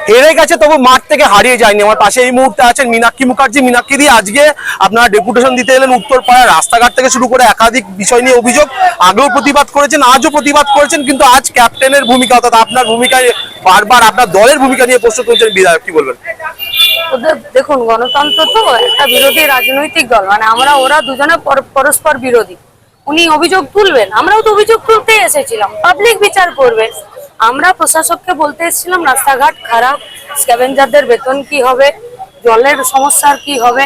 হেরে গেছে তবু মাঠ থেকে হারিয়ে যায়নি। আমার পাশে এই মুহূর্তে আছেন মীনাক্ষী মুখার্জি। মীনাক্ষী দি, আজকে আপনারা ডেপুটেশন দিতে এলেন উত্তরপাড়ার রাস্তাঘাট থেকে শুরু করে একাধিক বিষয় নিয়ে অভিযোগ, আগেও প্রতিবাদ করেছেন, আজও প্রতিবাদ করেছেন, কিন্তু আজ ক্যাপ্টেনের ভূমিকা অর্থাৎ আপনার ভূমিকায় বারবার আপনার দলের ভূমিকা নিয়ে প্রশ্ন তুলছেন বিধায়ক, কি বলবেন? দেখুন, গণতন্ত্র তো একটা বিরোধী রাজনৈতিক দল, মানে আমরা ওরা দুজনে পরস্পর বিরোধী। উনি অভিযোগ তুলবেন, আমরাও তো অভিযোগ তুলতে এসেছিলাম, পাবলিক বিচার করবে। আমরা প্রশাসককে বলতে এসেছিলাম রাস্তাঘাট খারাপ, স্ক্যাভেঞ্জারদের বেতন কি হবে, জলের সমস্যার কি হবে,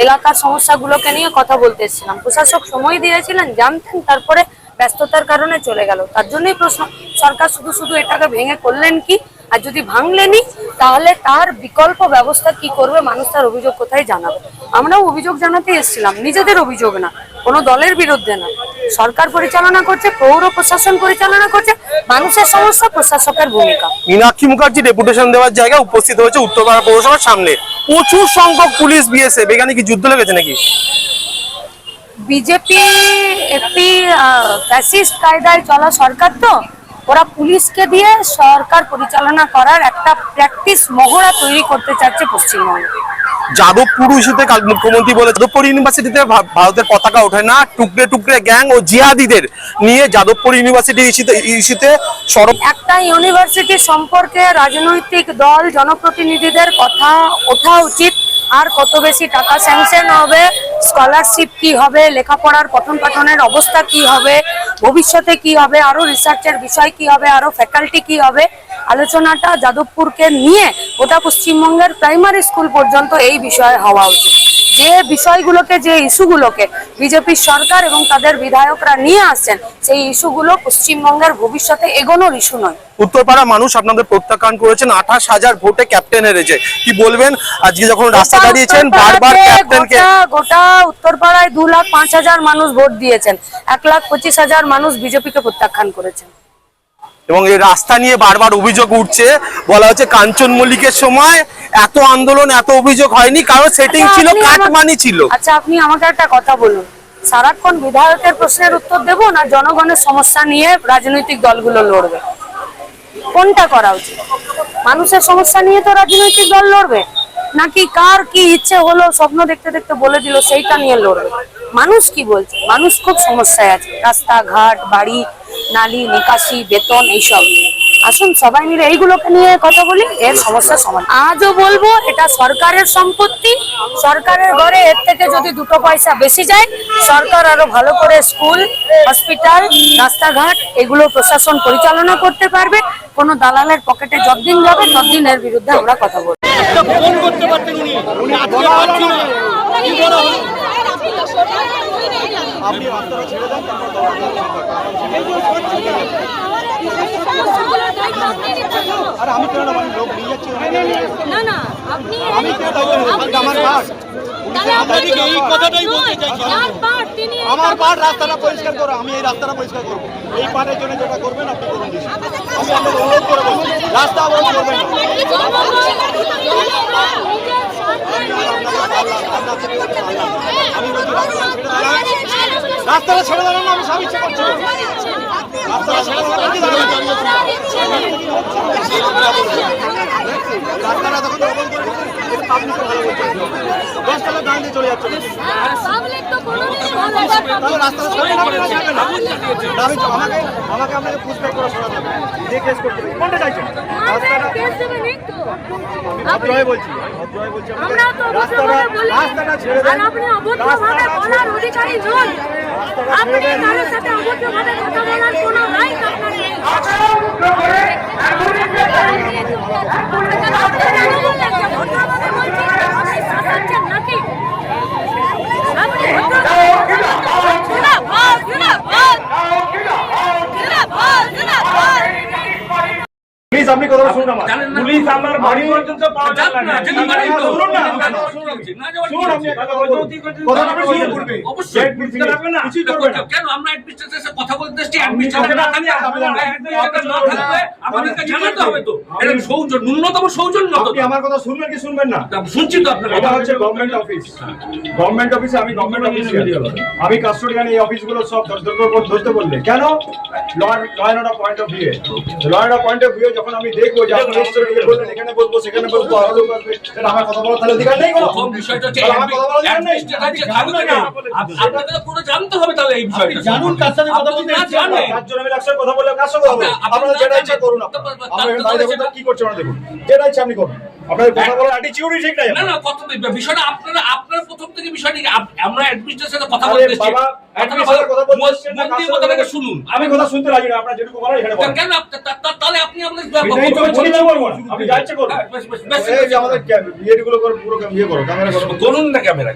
এলাকার সমস্যাগুলোকে নিয়ে কথা বলতে এসেছিলাম। প্রশাসক সময় দিয়েছিলেন, জানতেন, তারপরে ব্যস্ততার কারণে চলে গেল। তার জন্যই প্রশ্ন, সরকার শুধু শুধু এটাকে ভেঙে করলেন কি? আর যদি ভাঙলেনই, তাহলে তার বিকল্প ব্যবস্থা কি করবে? মানুষ তার অভিযোগ কোথায় জানাবে? আমরাও অভিযোগ জানাতে এসেছিলাম, নিজেদের অভিযোগ না, কোনো দলের বিরুদ্ধে না। সরকার পরিচালনা করছে, পৌর প্রশাসন পরিচালনা করছে, মানুষের সমস্যা, প্রশাসকের ভূমিকা। মীনাক্ষী মুখার্জি ডেপুটেশন দেওয়ার জায়গায় উপস্থিত হয়েছে উত্তরপাড়া পৌরসভার সামনে, প্রচুর সংখ্যক পুলিশ বিএসএফ, এখানে কি যুদ্ধ লেগেছে নাকি? বিজেপি একটি ফ্যাসিস্ট কায়দায় চলা সরকার, তো ওরা পুলিশকে দিয়ে সরকার পরিচালনা করার একটা প্র্যাকটিস মহড়া তৈরি করতে চাচ্ছে পশ্চিমবঙ্গে। যাদবপুর ইস্যুতে কাল মুখ্যমন্ত্রী বলে যাদবপুর ইউনিভার্সিটিতে ভারতের পতাকা ওঠে না, টুকরে টুকরে গ্যাং ও জিহাদিদের নিয়ে যাদবপুর ইউনিভার্সিটি ইস্যুতে সরব। একটা ইউনিভার্সিটি সম্পর্কে রাজনৈতিক দল জনপ্রতিনিধিদের কথা ওঠা উচিত। আর কত বেশি টাকা স্যাংশন হবে, স্কলারশিপ কি হবে, লেখাপড়ার পঠন পাঠনের অবস্থা কি হবে, ভবিষ্যতে কি হবে, আরো রিসার্চের বিষয় কি হবে, আরো ফ্যাকাল্টি কি হবে, আলোচনাটা যাদবপুরকে নিয়ে ওটা পশ্চিমবঙ্গের প্রাইমারি স্কুল পর্যন্ত এই বিষয়ে হওয়া উচিত। যে বিষয়গুলোকে, যে ইস্যুগুলোকে বিজেপির সরকার এবং তাদের বিধায়করা নিয়ে আসছেন, সেই ইস্যুগুলো পশ্চিমবঙ্গের ভবিষ্যতে এগোনোর ইস্যু নয়। উত্তরপাড়া মানুষ আপনাদের প্রত্যাখ্যান করেছেন, 28,000 ভোটে ক্যাপ্টেন হেরেছে, কি বলবেন? আজকে যখন রাস্তা দাঁড়িয়েছেন বারবার ক্যাপ্টেনকে, গোটা উত্তরপাড়ায় 2,05,000 মানুষ ভোট দিয়েছেন, 1,25,000 মানুষ বিজেপিকে প্রত্যাখ্যান করেছেন। এবং এই রাস্তা নিয়ে বারবার অভিযোগ উঠছে, বলা হচ্ছে কাঞ্চন মল্লিকের সময় এত আন্দোলন, এত অভিযোগ হয়নি, কারণ সেটিং ছিল, কাটমানি ছিল। আচ্ছা, আপনি আমাকে একটা কথা বলুন, সারাক্ষণ বিধায়কের প্রশ্নের উত্তর দেব না জনগণের সমস্যা নিয়ে রাজনৈতিক দলগুলো লড়বে? কোনটা করা উচিত? মানুষের সমস্যা নিয়ে তো রাজনৈতিক দল লড়বে, নাকি কার কি ইচ্ছে হলো স্বপ্ন দেখতে দেখতে বলে দিল সেইটা নিয়ে লড়বে? মানুষ কি বলছে? মানুষ খুব সমস্যায় আছে, রাস্তাঘাট, বাড়ি, নালী, নিকাশি, বেতন, এইসব নিয়ে। আসুন সবাই মিলে এইগুলোকে নিয়ে কথা বলি, এর সমস্যার সমাধান। আজও বলবো, এটা সরকারের সম্পত্তি, সরকারের ঘরে এর থেকে যদি 2 পয়সা বেশি যায়, সরকার আরো ভালো করে স্কুল, হসপিটাল, রাস্তাঘাট এগুলো প্রশাসন পরিচালনা করতে পারবে। কোনো দালালের পকেটে যতদিন যাবে ততদিন এর বিরুদ্ধে আমরা কথা বলবো। আমার পাট রাস্তাটা পরিষ্কার করো, আমি এই রাস্তাটা পরিষ্কার করবো। এই পাটের জন্য যেটা করবেন আপনি করুন, আমি আপনাকে অনুরোধ করে বলবো, রাস্তা অবরোধ করবেন না। রাস্তাটা ছেড়ে দাঁড়ান, আমি সব ইচ্ছে করছি। রাস্তাটা ছেড়ে রাস্তাটা তখন আপনি তো ভালো বলছেন, 10 টাকা দাম দিয়ে চলে যাচ্ছে। আমাকে আপনাকে পুষব্যাক করে শোনাতে হবে, যে কেস করতে হবে। কোনটা চাইছেন? ভদ্রভাবে বলছি, রাস্তাটা ছেড়ে দেন, আপনি কথা শুনুন। আমার পুলিশ আমার বাড়ি পর্যন্ত পাওয়া যায় না, শুনুন না, শুনুন আপনি কথা বলুন, কথা শুনুন করবে অবশ্যই বুঝতে পারবে না কিছু করবে না। কেন আমরা অ্যাডমিনিস্ট্রেশনের সাথে কথা বলতে এসেছি, অ্যাডমিনিস্ট্রেশন না থাকলে আমাদেরকে জানাতে হবে তো, এটা সৌজন্য, ন্যূনতম সৌজন্য। আপনি আমার কথা শুনবেন কি শুনবেন না? শুনছি তো আপনার। এটা হচ্ছে গভর্নমেন্ট অফিস, গভর্নমেন্ট অফিসে আমি গভর্নমেন্ট অফিসে আমি কাস্টোডিয়ান, এই অফিসগুলো সব ধরতে বললে কেন? Law and order point of view, law and order point of view যখন আমি দেখবো যে আপনি বললেন এখানে বলবো সেখানে বলবো আরো লোক আসবে, সেটা আমার কথা বলার তাহলে অধিকার নেই কোনো? প্রথম বিষয়টা হচ্ছে তাহলে আমার কথা বলার অধিকার নেই? যে থাকবে না, আপনাদের পুরো জানতে হবে তাহলে এই বিষয়টা। জানুন কার সাথে কথা বলতে আপনারা জানেন। চারজন মিলে একসাথে কথা বললে কার সঙ্গে কথা বলবো? আপনারা যেটা ইচ্ছা করুন, আপনারা এখানে দাঁড়িয়ে দেখুন তো কি করছে ওরা, দেখুন যেটা ইচ্ছা আপনি করুন, আপনাদের কথা বলার অ্যাটিটিউডই ঠিক নাই। না না কত বিষয়টা আপনারা প্রথম থেকে বিষয়টি আমরা অ্যাডমিনিস্ট্রেশনের সাথে কথা আরে বলতে এসেছি। বাবা, administration কথা বলতে এসেছেন না, মন দিয়ে কার সাথে কথাটাকে কথা শুনুন। আমি কথা শুনতে রাজি না, আপনারা যেটুকু বলার এখানে বলেন। কেন তাহলে আপনি আমাদের এটাই তো বলছি, না বলবো না। আপনি যা ইচ্ছা করুন। হ্যাঁ, বেশ, বেশ, বেশ, এই যে আমাদের ইয়েগুলো করো, পুরো ইয়ে করো, ক্যামেরা করো। করুন না ক্যামেরা